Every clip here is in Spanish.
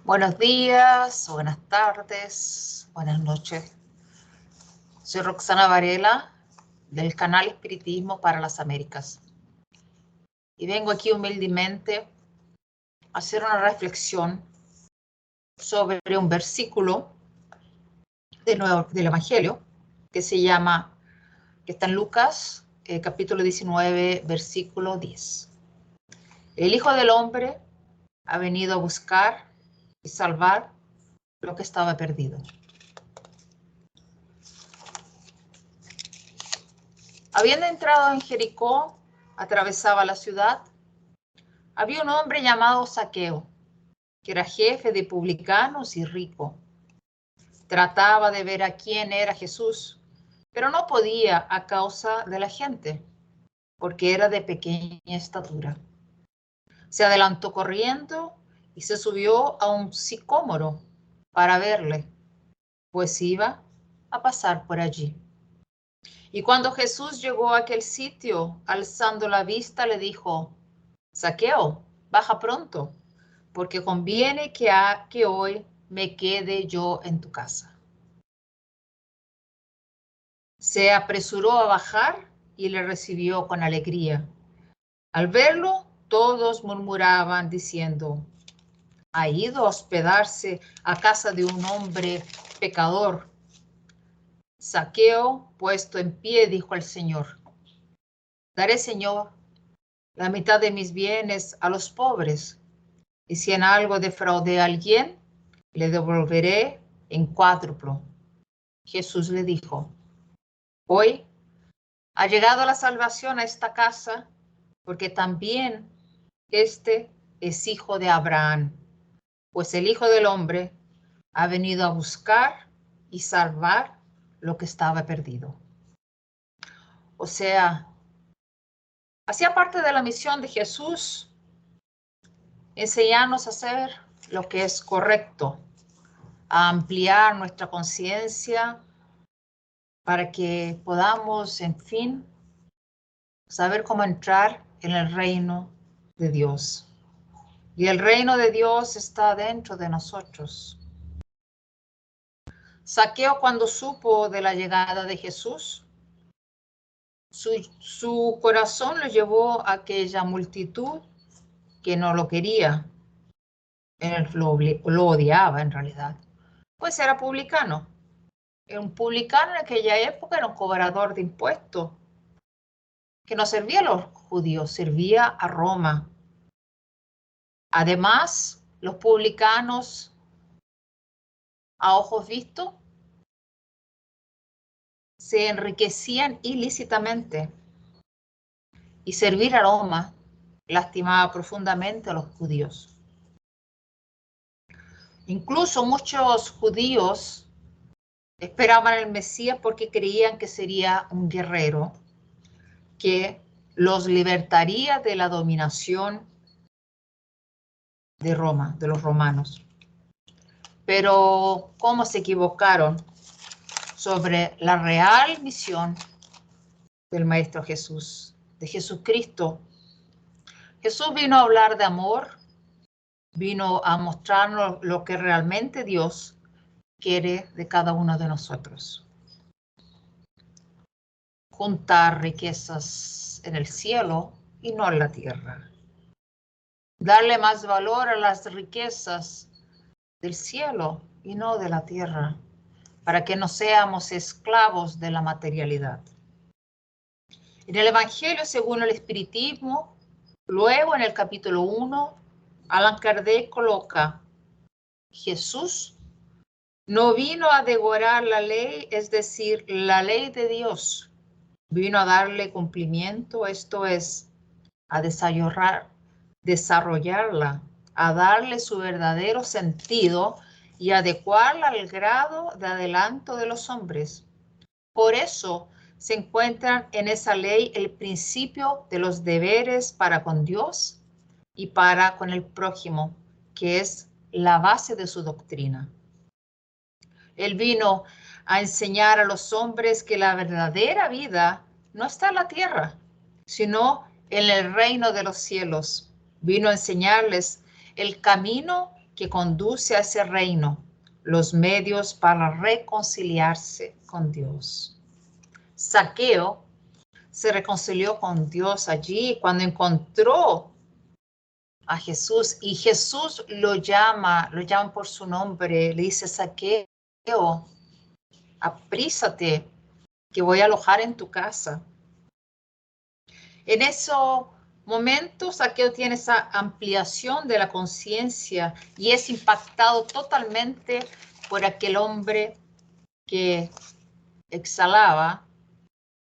Buenos días, buenas tardes, buenas noches. Soy Roxana Varela del canal Espiritismo para las Américas. Y vengo aquí humildemente a hacer una reflexión sobre un versículo del Evangelio que está en Lucas, capítulo 19, versículo 10. El Hijo del Hombre ha venido a buscar y salvar lo que estaba perdido. Habiendo entrado en Jericó, atravesaba la ciudad, había un hombre llamado Zaqueo, que era jefe de publicanos y rico. Trataba de ver a quién era Jesús, pero no podía a causa de la gente, porque era de pequeña estatura. Se adelantó corriendo y se subió a un sicómoro para verle, pues iba a pasar por allí. Y cuando Jesús llegó a aquel sitio, alzando la vista, le dijo: Zaqueo, baja pronto, porque conviene que hoy me quede yo en tu casa. Se apresuró a bajar y le recibió con alegría. Al verlo, todos murmuraban diciendo: ha ido a hospedarse a casa de un hombre pecador. Zaqueo, puesto en pie, dijo al Señor: daré, Señor, la mitad de mis bienes a los pobres, y si en algo defraudé a alguien, le devolveré en cuádruplo. Jesús le dijo: hoy ha llegado la salvación a esta casa, porque también este es hijo de Abraham, pues el Hijo del Hombre ha venido a buscar y salvar lo que estaba perdido. O sea, hacía parte de la misión de Jesús enseñarnos a hacer lo que es correcto, a ampliar nuestra conciencia para que podamos, en fin, saber cómo entrar en el reino de Dios. Y el reino de Dios está dentro de nosotros. Zaqueo, cuando supo de la llegada de Jesús, su corazón lo llevó a aquella multitud que no lo quería, lo odiaba en realidad, pues era publicano. Un publicano en aquella época era un cobrador de impuestos, que no servía a los judíos, servía a Roma. Además, los publicanos, a ojos vistos, se enriquecían ilícitamente, y servir a Roma lastimaba profundamente a los judíos. Incluso muchos judíos esperaban el Mesías porque creían que sería un guerrero que los libertaría de la dominación de Roma, de los romanos. Pero cómo se equivocaron sobre la real misión del Maestro Jesús, de Jesucristo. Jesús vino a hablar de amor, vino a mostrarnos lo que realmente Dios quiere de cada uno de nosotros. Juntar riquezas en el cielo y no en la tierra. Darle más valor a las riquezas del cielo y no de la tierra, para que no seamos esclavos de la materialidad. En el Evangelio según el Espiritismo, luego en el capítulo 1, Allan Kardec coloca: Jesús no vino a devorar la ley, es decir, la ley de Dios. Vino a darle cumplimiento, esto es, a desarrollarla, a darle su verdadero sentido y adecuarla al grado de adelanto de los hombres. Por eso se encuentran en esa ley el principio de los deberes para con Dios y para con el prójimo, que es la base de su doctrina. Él vino a enseñar a los hombres que la verdadera vida no está en la tierra, sino en el reino de los cielos. Vino a enseñarles el camino que conduce a ese reino, los medios para reconciliarse con Dios. Zaqueo se reconcilió con Dios allí cuando encontró a Jesús, y Jesús lo llama por su nombre, le dice: Zaqueo, aprísate, que voy a alojar en tu casa. En esos momentos, Zaqueo tiene esa ampliación de la conciencia y es impactado totalmente por aquel hombre que exhalaba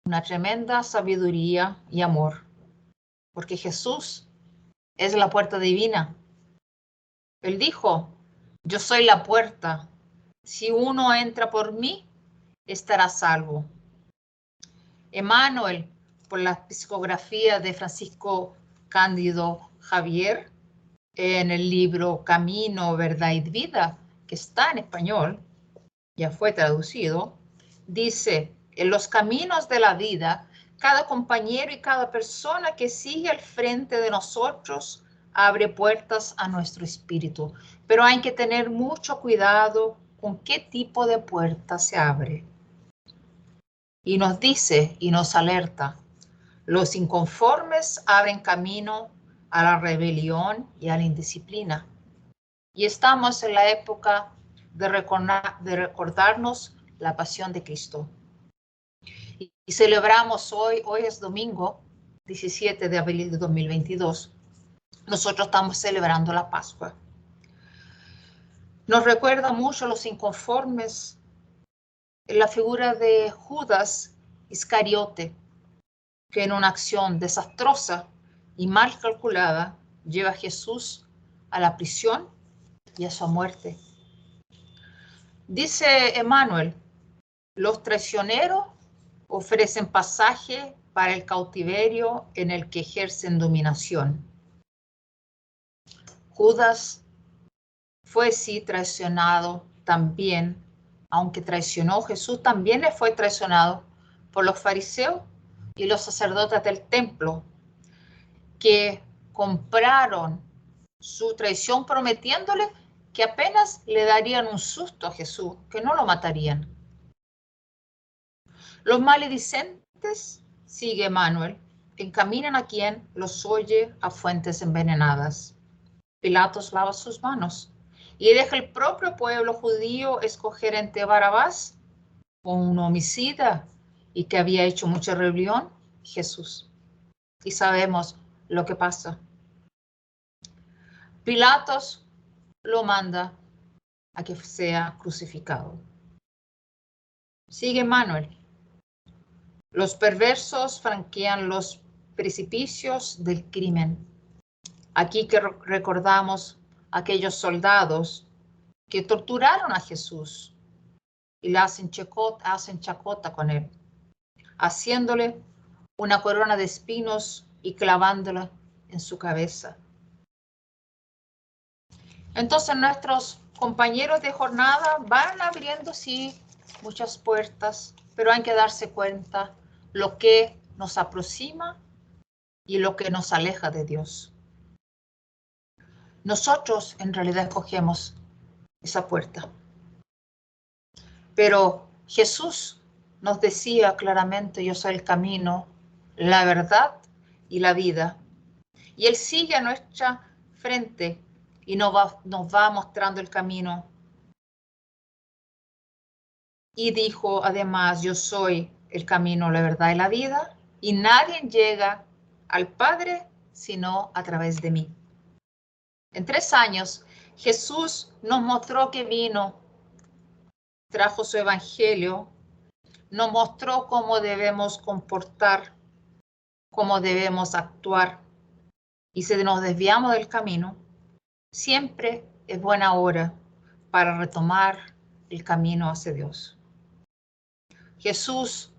una tremenda sabiduría y amor, porque Jesús es la puerta divina. Él dijo: yo soy la puerta. Si uno entra por mí, estará salvo. Emmanuel, por la psicografía de Francisco Cándido Javier, en el libro Camino, Verdad y Vida, que está en español, ya fue traducido, dice: en los caminos de la vida, cada compañero y cada persona que sigue al frente de nosotros abre puertas a nuestro espíritu, pero hay que tener mucho cuidado con qué tipo de puerta se abre. Y nos dice y nos alerta: los inconformes abren camino a la rebelión y a la indisciplina. Y estamos en la época de recordarnos la pasión de Cristo. Y celebramos hoy es domingo 17 de abril de 2022. Nosotros estamos celebrando la Pascua. Nos recuerda mucho a los inconformes en la figura de Judas Iscariote, que en una acción desastrosa y mal calculada lleva a Jesús a la prisión y a su muerte. Dice Emmanuel: los traicioneros ofrecen pasaje para el cautiverio en el que ejercen dominación. Judas fue sí traicionado también, aunque traicionó a Jesús, también le fue traicionado por los fariseos y los sacerdotes del templo, que compraron su traición prometiéndole que apenas le darían un susto a Jesús, que no lo matarían. Los maledicentes, sigue Emmanuel, encaminan a quien los oye a fuentes envenenadas. Pilatos lava sus manos y deja el propio pueblo judío escoger entre Barabás, un homicida y que había hecho mucha rebelión, Jesús. Y sabemos lo que pasa. Pilatos lo manda a que sea crucificado. Sigue Emmanuel. Los perversos franquean los precipicios del crimen. Aquí que recordamos a aquellos soldados que torturaron a Jesús y le hacen chacota con él, haciéndole una corona de espinos y clavándola en su cabeza. Entonces nuestros compañeros de jornada van abriendo, sí, muchas puertas, pero hay que darse cuenta lo que nos aproxima y lo que nos aleja de Dios. Nosotros en realidad escogemos esa puerta. Pero Jesús nos decía claramente: yo soy el camino, la verdad y la vida. Y Él sigue a nuestra frente y nos va mostrando el camino. Y dijo además: yo soy el camino, la verdad y la vida, y nadie llega al Padre sino a través de mí. En 3 años, Jesús nos mostró que vino, trajo su evangelio, nos mostró cómo debemos comportar, cómo debemos actuar. Y si nos desviamos del camino, siempre es buena hora para retomar el camino hacia Dios. Jesús,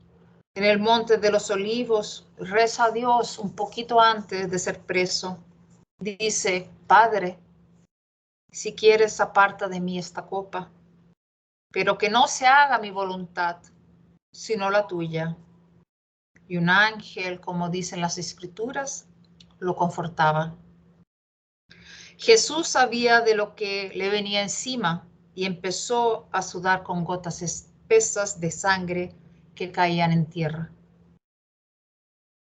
en el Monte de los Olivos, reza a Dios un poquito antes de ser preso. Dice: Padre, si quieres, aparta de mí esta copa, pero que no se haga mi voluntad, sino la tuya. Y un ángel, como dicen las Escrituras, lo confortaba. Jesús sabía de lo que le venía encima y empezó a sudar con gotas espesas de sangre que caían en tierra.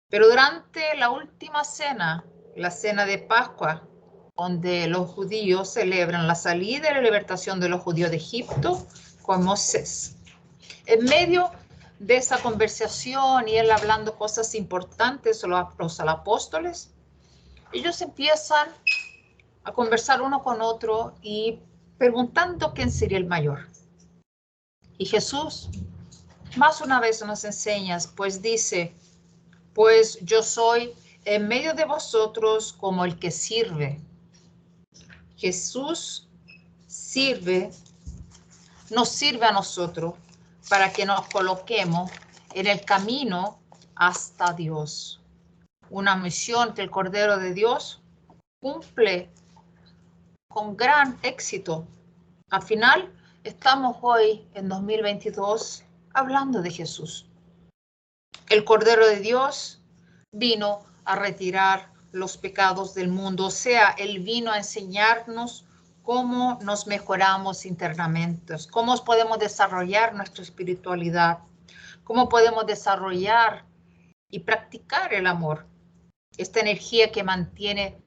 Pero durante la última cena, la cena de Pascua, donde los judíos celebran la salida y la libertación de los judíos de Egipto con Moisés, en medio de esa conversación y él hablando cosas importantes a los apóstoles, ellos empiezan a conversar uno con otro y preguntando quién sería el mayor. Y Jesús más una vez nos enseña, pues dice, pues yo soy en medio de vosotros como el que sirve. Jesús nos sirve a nosotros para que nos coloquemos en el camino hasta Dios. Una misión que el Cordero de Dios cumple con gran éxito. Al final, estamos hoy en 2022 hablando de Jesús. El Cordero de Dios vino a retirar los pecados del mundo, o sea, Él vino a enseñarnos cómo nos mejoramos internamente, cómo podemos desarrollar nuestra espiritualidad, cómo podemos desarrollar y practicar el amor, esta energía que mantiene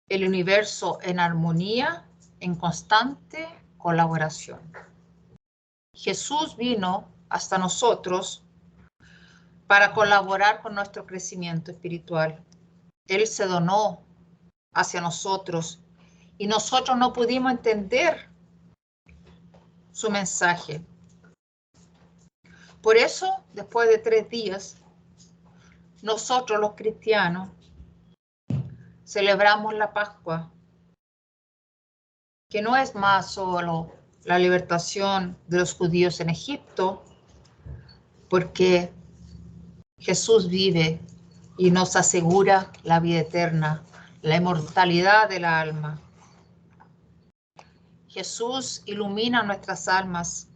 el universo en armonía, en constante colaboración. Jesús vino hasta nosotros para colaborar con nuestro crecimiento espiritual. Él se donó hacia nosotros y nosotros no pudimos entender su mensaje. Por eso, después de 3 días, nosotros los cristianos celebramos la Pascua, que no es más solo la libertación de los judíos en Egipto, porque Jesús vive y nos asegura la vida eterna, la inmortalidad del alma. Jesús ilumina nuestras almas.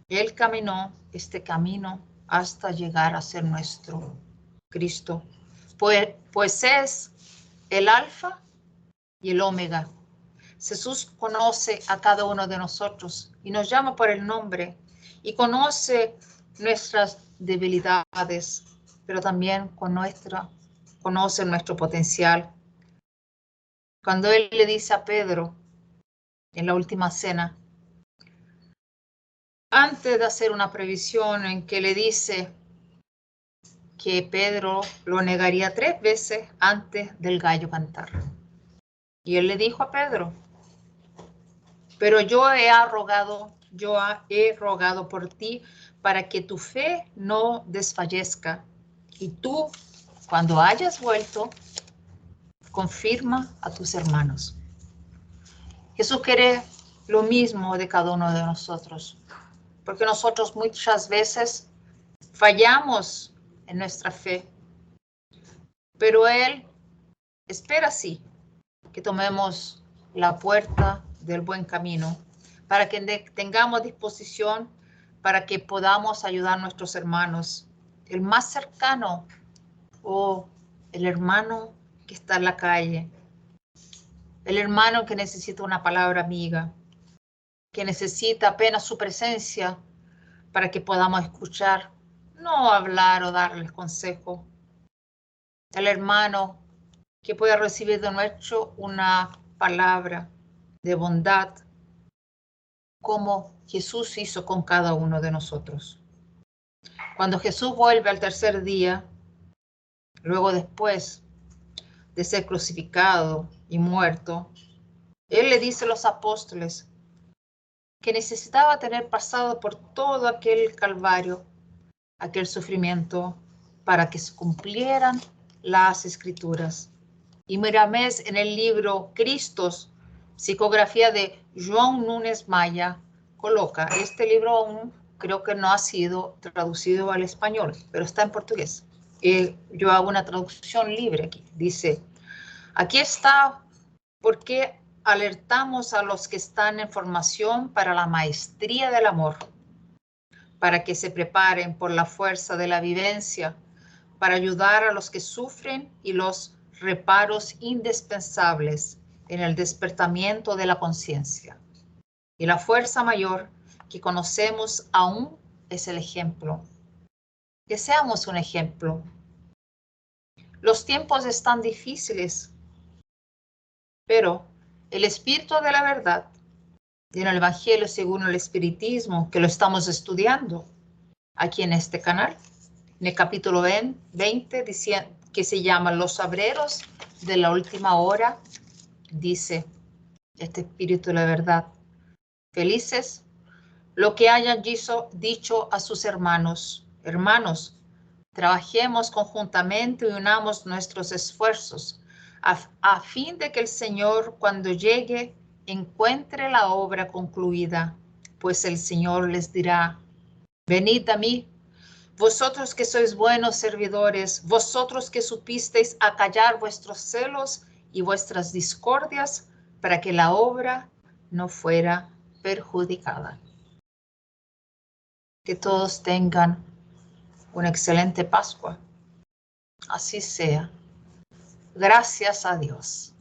Él caminó este camino hasta llegar a ser nuestro Cristo, pues es el alfa y el omega. Jesús conoce a cada uno de nosotros y nos llama por el nombre y conoce nuestras debilidades, pero también conoce nuestro potencial. Cuando Él le dice a Pedro en la última cena, antes de hacer una previsión en que le dice que Pedro lo negaría 3 veces antes del gallo cantar. Y Él le dijo a Pedro, pero yo he rogado por ti para que tu fe no desfallezca. Y tú, cuando hayas vuelto, confirma a tus hermanos. Jesús quiere lo mismo de cada uno de nosotros, porque nosotros muchas veces fallamos en nuestra fe, pero Él espera sí que tomemos la puerta del buen camino, para que tengamos disposición, para que podamos ayudar a nuestros hermanos, el más cercano o el hermano que está en la calle, el hermano que necesita una palabra amiga, que necesita apenas su presencia para que podamos escuchar, no hablar o darles consejo. El hermano que pueda recibir de nuestro una palabra de bondad, como Jesús hizo con cada uno de nosotros. Cuando Jesús vuelve al tercer día, luego después de ser crucificado y muerto, Él le dice a los apóstoles que necesitaba tener pasado por todo aquel calvario, aquel sufrimiento, para que se cumplieran las Escrituras. Y Miramés, en el libro Cristos, psicografía de João Nunes Maya, coloca, este libro aún creo que no ha sido traducido al español, pero está en portugués. Yo hago una traducción libre aquí. Dice, aquí está porque alertamos a los que están en formación para la maestría del amor, para que se preparen por la fuerza de la vivencia, para ayudar a los que sufren y los reparos indispensables en el despertamiento de la conciencia. Y la fuerza mayor que conocemos aún es el ejemplo. Que seamos un ejemplo. Los tiempos están difíciles, pero el espíritu de la verdad, en el Evangelio según el Espiritismo, que lo estamos estudiando aquí en este canal, en el capítulo 20, que se llama Los Obreros de la Última Hora, dice este espíritu de la verdad: felices lo que hayan dicho a sus hermanos: hermanos, trabajemos conjuntamente y unamos nuestros esfuerzos a fin de que el Señor, cuando llegue, encuentre la obra concluida, pues el Señor les dirá: venid a mí, vosotros que sois buenos servidores, vosotros que supisteis acallar vuestros celos y vuestras discordias, para que la obra no fuera perjudicada. Que todos tengan una excelente Pascua. Así sea. Gracias a Dios.